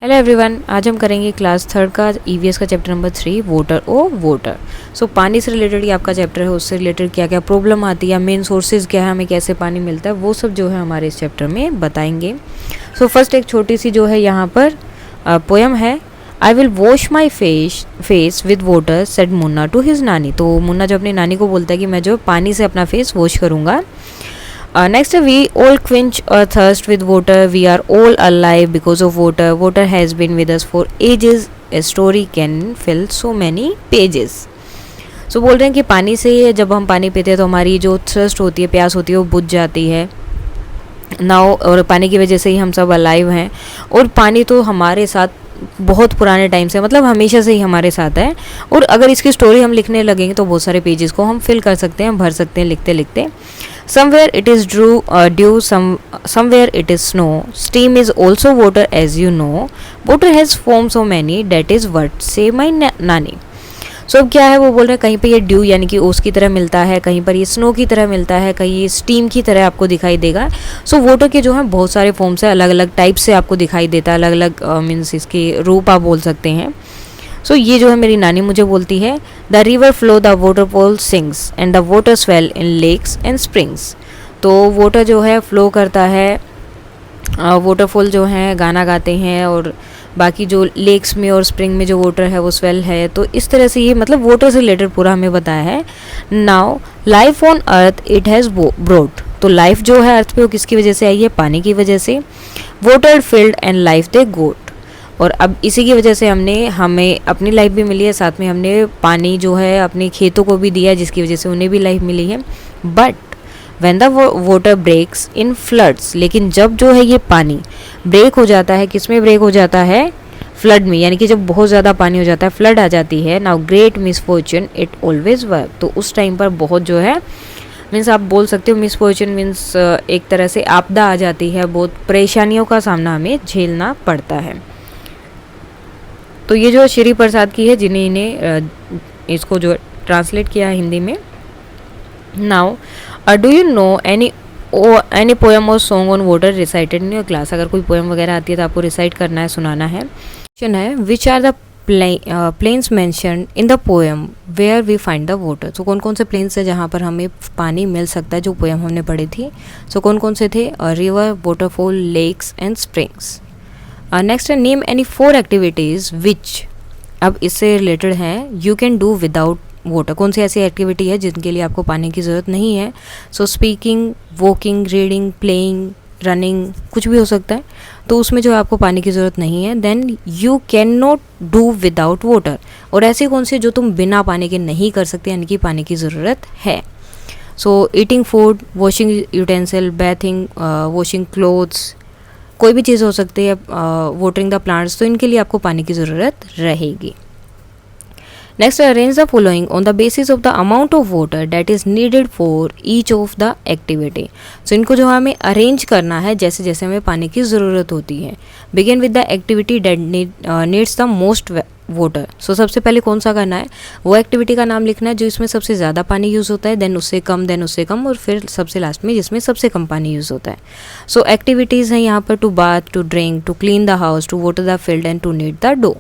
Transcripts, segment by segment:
Hello everyone, आज हम करेंगे क्लास थर्ड का ईवीएस का चैप्टर नंबर 3 वोटर ओ वोटर। सो पानी से रिलेटेड ही आपका चैप्टर है। उससे रिलेटेड क्या क्या प्रॉब्लम आती है, मेन सोर्सेज क्या है, हमें कैसे पानी मिलता है, वो सब जो है हमारे इस चैप्टर में बताएंगे। सो फर्स्ट एक छोटी सी जो है यहाँ पर पोएम है। I will wash my face with water said Munna to his nani. तो मुन्ना जो अपनी नानी को बोलता है कि मैं जो पानी से अपना फेस वॉश करूँगा। Next, we all quench our thirst with water. We are all alive because of water. Water has been with us for ages. A story can fill so many pages. So बोल रहे हैं कि पानी से जब हम पानी पीते हैं तो हमारी जो थर्स्ट होती है, प्यास होती है, वो बुझ जाती है नाउ, और पानी की वजह से ही हम सब अलाइव हैं। और पानी तो हमारे साथ बहुत पुराने टाइम से, मतलब हमेशा से ही हमारे साथ है। और अगर इसकी स्टोरी हम लिखने लगेंगे तो बहुत सारे पेजेस को हम फिल कर सकते हैं, भर सकते हैं लिखते लिखते। Somewhere it is dew, somewhere it is snow. Steam is also water, as you know. Water has forms so many, that is what say my nani. So अब क्या है, वो बोल रहे हैं कहीं पे ये ड्यू यानी कि ओस की तरह मिलता है, कहीं पर ये स्नो की तरह मिलता है, कहीं ये स्टीम की तरह आपको दिखाई देगा। सो वाटर के जो है बहुत सारे फॉर्म्स है, अलग अलग टाइप से आपको दिखाई देता है, अलग अलग मीन्स इसके रूप आप बोल सकते हैं। सो ये जो है मेरी नानी मुझे बोलती है, the river flow the waterfall sings and the water swell in lakes and springs. तो वाटर जो है फ्लो करता है, वाटरफॉल जो है गाना गाते हैं, और बाकी जो लेक्स में और स्प्रिंग में जो वाटर है वो स्वेल है। तो इस तरह से ये मतलब वाटर से रिलेटेड पूरा हमें बताया है। Now life on earth it has brought. तो लाइफ जो है अर्थ पे वो किसकी वजह से आई है, पानी की वजह से। वाटर फील्ड एंड लाइफ दे गोट। और अब इसी की वजह से हमें अपनी लाइफ भी मिली है, साथ में हमने पानी जो है अपने खेतों को भी दिया है, जिसकी वजह से उन्हें भी लाइफ मिली है। But when the water breaks in floods, लेकिन जब जो है ये पानी ब्रेक हो जाता है, किस में ब्रेक हो जाता है, फ्लड में, यानी कि जब बहुत ज़्यादा पानी हो जाता है, फ्लड आ जाती है। Now great misfortune it always work. तो उस टाइम पर बहुत जो है मीन्स आप बोल सकते हो मिसफॉर्चून मीन्स एक तरह से आपदा आ जाती है, बहुत परेशानियों का सामना हमें झेलना पड़ता है। तो ये जो श्री प्रसाद की है, जिन्हें इसको जो ट्रांसलेट किया है हिंदी में। Now do you know any poem or song on water recited in your class. अगर कोई पोएम वगैरह आती है तो आपको रिसाइट करना है, सुनाना है। क्वेश्चन है, which are the plains mentioned in the poem where we find the water. तो कौन कौन से प्लेन्स है जहाँ पर हमें पानी मिल सकता है, जो पोएम हमने पढ़ी थी। सो कौन कौन से थे, river, waterfall, lakes and springs. Next है, नेम एनी 4 एक्टिविटीज़ विच, अब इससे रिलेटेड है, you can do without water. कौन सी ऐसी एक्टिविटी है जिनके लिए आपको पानी की ज़रूरत नहीं है। सो speaking, walking, reading, playing, running, कुछ भी हो सकता है। तो उसमें जो आपको पानी की ज़रूरत नहीं है। Then you can not do without water. और ऐसी कौन सी जो तुम बिना पानी के नहीं कर सकते, यानी कि पानी की ज़रूरत है। So eating food, washing utensil, bathing, washing clothes, कोई भी चीज़ हो सकती है, वाटरिंग द प्लांट्स, तो इनके लिए आपको पानी की ज़रूरत रहेगी। Next, arrange the following on the basis of the amount of water that is needed for each of the activity. So इनको जो हमें अरेंज करना है जैसे जैसे हमें पानी की ज़रूरत होती है। Begin with the activity that needs the most water. So सबसे पहले कौन सा करना है, वो एक्टिविटी का नाम लिखना है जो इसमें सबसे ज़्यादा पानी यूज़ होता है, देन उससे कम, और फिर सबसे लास्ट में जिसमें सबसे कम पानी यूज़ होता है। सो एक्टिविटीज़ हैं यहाँ पर, to bath, to drink, to clean the house, to water the field and to knead the dough.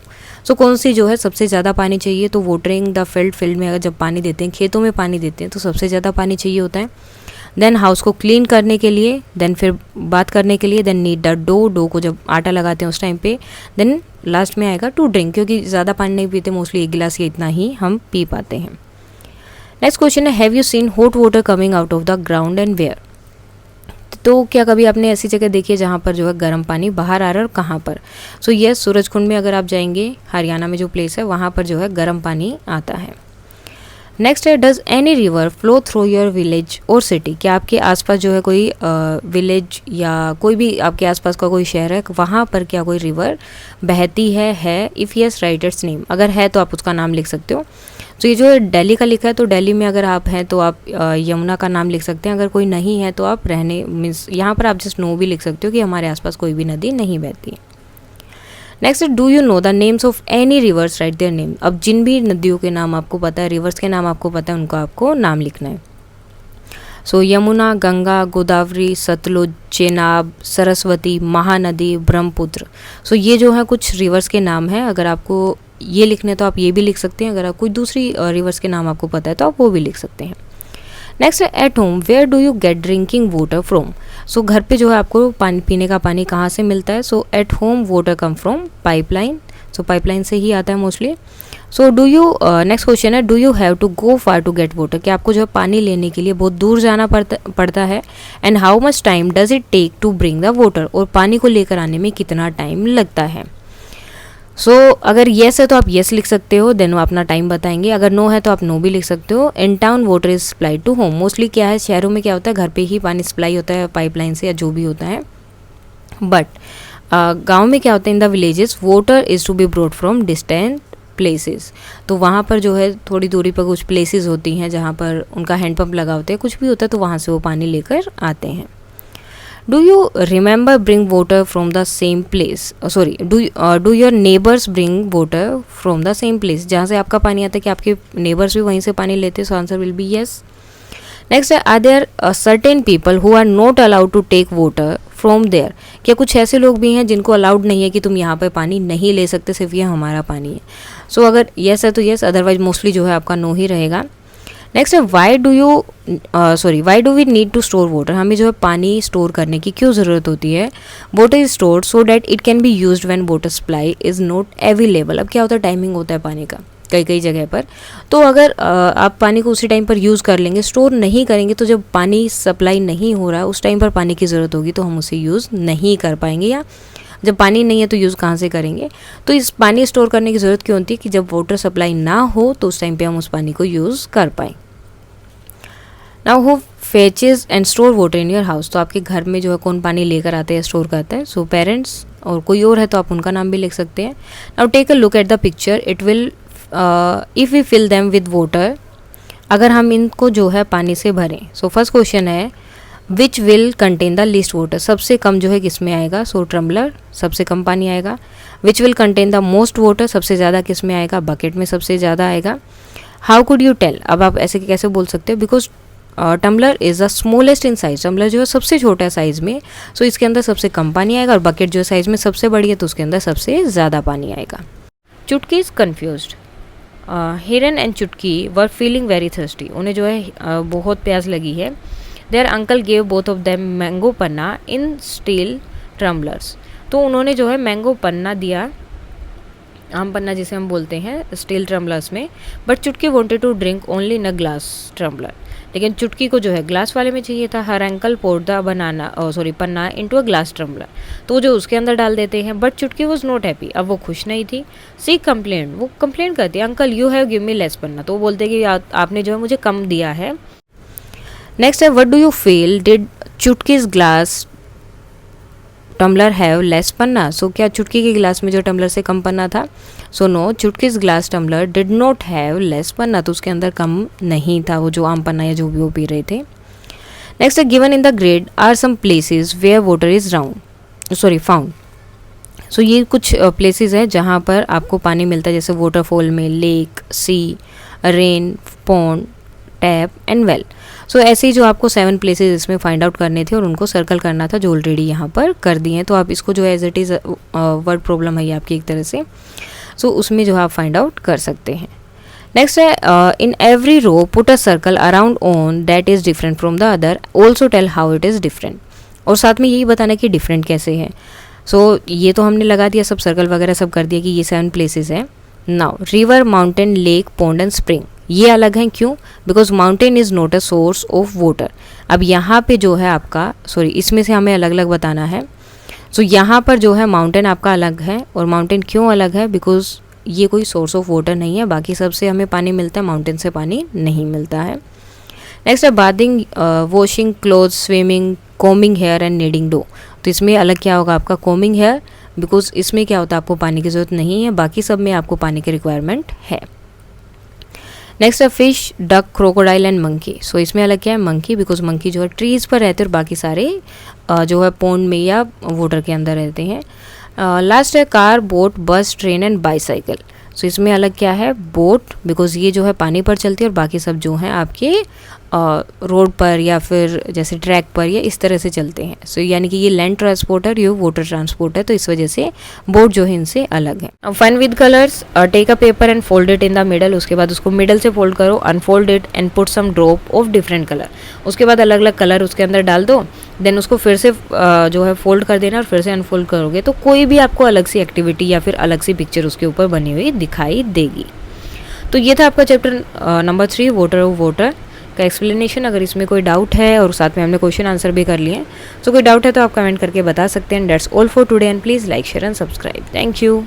So कौन सी जो है सबसे ज़्यादा पानी चाहिए, तो वाटरिंग द फील्ड में अगर जब पानी देते हैं, खेतों में पानी देते हैं, तो सबसे ज़्यादा पानी चाहिए होता है। देन हाउस को क्लीन करने के लिए, देन फिर बात करने के लिए, देन नीड द डो को जब आटा लगाते हैं उस टाइम पे, देन लास्ट में आएगा टू ड्रिंक, क्योंकि ज़्यादा पानी नहीं पीते, मोस्टली 1 गिलास या इतना ही हम पी पाते हैं। नेक्स्ट क्वेश्चन है, have you seen hot water coming out of the ground and where. तो क्या कभी आपने ऐसी जगह देखी है जहाँ पर जो है गर्म पानी बाहर आ रहा है, और कहाँ पर। सो ये सूरजकुंड में अगर आप जाएंगे, हरियाणा में जो प्लेस है, वहाँ पर जो है गर्म पानी आता है। नेक्स्ट है, does any river flow through your village और सिटी। क्या आपके आसपास जो है कोई विलेज या कोई भी आपके आसपास का कोई शहर है, वहाँ पर क्या कोई रिवर बहती है। If yes right it's name. अगर है तो आप उसका नाम लिख सकते हो। तो ये जो दिल्ली का लिखा है, तो दिल्ली में अगर आप हैं तो आप यमुना का नाम लिख सकते हैं। अगर कोई नहीं है तो आप मीन्स यहाँ पर आप जस्ट नो भी लिख सकते हो कि हमारे आसपास कोई भी नदी नहीं बहती। Next, do you know the names of any reverse, right their name. अब जिन भी नदियों के नाम आपको पता है, रिवर्स के नाम आपको पता है, उनको आपको नाम लिखना है। सो यमुना, गंगा, गोदावरी, सतलुज, चेनाब, सरस्वती, महानदी, ब्रह्मपुत्र। सो ये जो है कुछ रिवर्स के नाम हैं। अगर आपको ये लिखने तो आप ये भी लिख सकते हैं, अगर आप कोई दूसरी रिवर्स के नाम आपको पता है तो आप वो भी लिख सकते हैं। नेक्स्ट है at home where do you get drinking water from. So घर पे जो है आपको पानी पीने का पानी कहाँ से मिलता है। So at home water come from pipeline. So pipeline से ही आता है mostly. So do you next question है do you have to go far to get water, कि आपको जो है पानी लेने के लिए बहुत दूर जाना पड़ता है। And how much time does it take to bring the water, और पानी को लेकर आने में कितना टाइम लगता है। सो अगर येस है तो आप येस लिख सकते हो, देन वो अपना टाइम बताएंगे। अगर नो है तो आप नो भी लिख सकते हो। In town water is supply to home. Mostly क्या है, शहरों में क्या होता है, घर पे ही पानी सप्लाई होता है पाइपलाइन से या जो भी होता है। बट गांव में क्या होता है, in the villages water is to be brought from distant places. तो वहाँ पर जो है थोड़ी दूरी पर कुछ प्लेसेस होती हैं जहाँ पर उनका हैंडपम्प लगा होता है, कुछ भी होता है, तो वहाँ से वो पानी लेकर आते हैं। Do you remember bring water from the same place, sorry do your neighbours bring water from the same place, जहाँ से आपका पानी आता है कि आपके नेबर्स भी वहीं से पानी लेते हैं। So answer will be yes. Next है are there certain people who are not allowed to take water from there, क्या कुछ ऐसे लोग भी हैं जिनको अलाउड नहीं है कि तुम यहाँ पर पानी नहीं ले सकते, सिर्फ ये हमारा पानी है। सो अगर येस है तो येस, अदरवाइज मोस्टली जो है आपका नो ही रहेगा। नेक्स्ट है why do we need to store water, हमें जो है पानी स्टोर करने की क्यों ज़रूरत होती है। Water is stored so that it can be used when water supply is not available. अब क्या होता है, टाइमिंग होता है पानी का कई जगह पर, तो अगर आप पानी को उसी टाइम पर यूज़ कर लेंगे, स्टोर नहीं करेंगे, तो जब पानी सप्लाई नहीं हो रहा है उस टाइम पर पानी की ज़रूरत होगी तो हम उसे यूज़ नहीं कर पाएंगे, या जब पानी नहीं है तो यूज़ कहाँ से करेंगे। तो इस पानी स्टोर करने की ज़रूरत क्यों होती है कि जब वाटर सप्लाई ना हो तो उस टाइम पे हम उस पानी को यूज़ कर पाएँ। Now who fetches and store water in your house, तो आपके घर में जो है कौन पानी लेकर आता है या स्टोर करता है। सो पेरेंट्स, और कोई और है तो आप उनका नाम भी लिख सकते हैं। Now take a look at the picture, it will if we fill them with water, अगर हम इनको जो है पानी से भरें। सो फर्स्ट क्वेश्चन है which will contain the least water, सबसे कम जो है किस में आएगा। सो टम्बलर, सबसे कम पानी आएगा। Which will contain the most water, सबसे ज़्यादा किस में आएगा, बकेट में सबसे ज़्यादा आएगा। हाउ कुड यू टेल, अब आप ऐसे कैसे बोल सकते हो, because tumbler is the smallest in size, tumbler जो है सबसे छोटा है साइज़ में, सो इसके अंदर सबसे कम पानी आएगा, और बकेट जो है साइज़ में सबसे बड़ी है तो उसके अंदर सबसे ज़्यादा पानी आएगा। चुटकी इज़ कन्फ्यूज्ड, हिरन एंड चुटकी वर फीलिंग वेरी थर्स्टी, उन्हें जो है बहुत प्यास लगी है। There uncle gave both of them mango panna in steel tumblers, तो उन्होंने जो है मैंगो पन्ना दिया, आम पन्ना जिसे हम बोलते हैं, स्टील ट्रम्बलर्स में। But Chutki wanted to drink only in a glass tumbler, लेकिन चुटकी को जो है ग्लास वाले में चाहिए था। Her uncle poured the panna into a glass tumbler, तो जो उसके अंदर डाल देते हैं। बट चुटकी वॉज नॉट हैप्पी, अब वो खुश नहीं थी। सी कंप्लेंट, वो कंप्लेंट करती है, uncle you have give me less panna, तो वो बोलते कि आपने जो है मुझे कम दिया है। नेक्स्ट है what do you feel did Chutki's glass tumbler have less panna, so क्या चुटकी के गिलास में जो टम्बलर से कम पन्ना था। So no, Chutki's glass tumbler did not have less panna, तो उसके अंदर कम नहीं था वो जो आम पन्ना या जो भी वो पी रहे थे। नेक्स्ट है given in the grid are some places where water is found, so ये कुछ प्लेसेस हैं जहाँ पर आपको पानी मिलता है, जैसे वाटरफॉल में, lake, sea, rain, pond, tap and well. So ऐसे ही जो आपको 7 प्लेसेस इसमें फाइंड आउट करने थे और उनको सर्कल करना था, जो ऑलरेडी यहाँ पर कर दिए हैं। तो आप इसको जो है as it is word problem है ये आपकी एक तरह से, सो उसमें जो आप फाइंड आउट कर सकते हैं। नेक्स्ट है in every row put a circle around on that is different from the other, also tell how it is different, और साथ में यही बताना कि डिफरेंट कैसे है। सो ये तो हमने लगा दिया, सब सर्कल वगैरह सब कर दिया कि ये 7 प्लेसेस हैं। Now river, mountain, lake, pond and spring, ये अलग हैं, क्यों, because mountain is not a source of water. अब यहाँ पे जो है आपका इसमें से हमें अलग अलग बताना है। सो यहाँ पर जो है माउंटेन आपका अलग है, और माउंटेन क्यों अलग है, बिकॉज ये कोई सोर्स ऑफ वाटर नहीं है, बाकी सबसे हमें पानी मिलता है, माउंटेन से पानी नहीं मिलता है। नेक्स्ट है bathing, washing cloth, swimming, combing hair and kneading dough, तो इसमें अलग क्या होगा आपका कोमिंग हेयर, बिकॉज इसमें क्या होता है आपको पानी की ज़रूरत नहीं है, बाकी सब में आपको पानी की रिक्वायरमेंट है। नेक्स्ट है fish, duck, crocodile and monkey, so इसमें अलग क्या है मंकी, बिकॉज मंकी जो है ट्रीज़ पर रहते हैं और बाकी सारे जो है पॉन्ड में या वाटर के अंदर रहते हैं। लास्ट है कार, बोट, बस, ट्रेन एंड बाईसाइकिल, सो इसमें अलग क्या है, बोट, बिकॉज ये जो है पानी पर चलती है और बाकी सब जो हैं आपके रोड पर या फिर जैसे ट्रैक पर या इस तरह से चलते हैं। सो यानी कि ये लैंड ट्रांसपोर्ट है, ये वाटर ट्रांसपोर्ट है, तो इस वजह से बोट जो है इनसे अलग है। अब fun with colours, take a paper and fold it in the middle, उसके बाद उसको मिडल से फोल्ड करो, unfold it and put some drop of different colour, उसके बाद अलग अलग कलर उसके अंदर डाल दो, देन उसको फिर से जो है फोल्ड कर देना और फिर से अनफोल्ड करोगे तो कोई भी आपको अलग सी एक्टिविटी या फिर अलग सी पिक्चर उसके ऊपर बनी हुई दिखाई देगी। तो ये था आपका chapter number 3 water of water का एक्सप्लेनेशन। अगर इसमें कोई डाउट है और साथ में हमने क्वेश्चन आंसर भी कर लिए, तो कोई डाउट है तो आप कमेंट करके बता सकते हैं। That's all for today and please like share and subscribe. Thank you.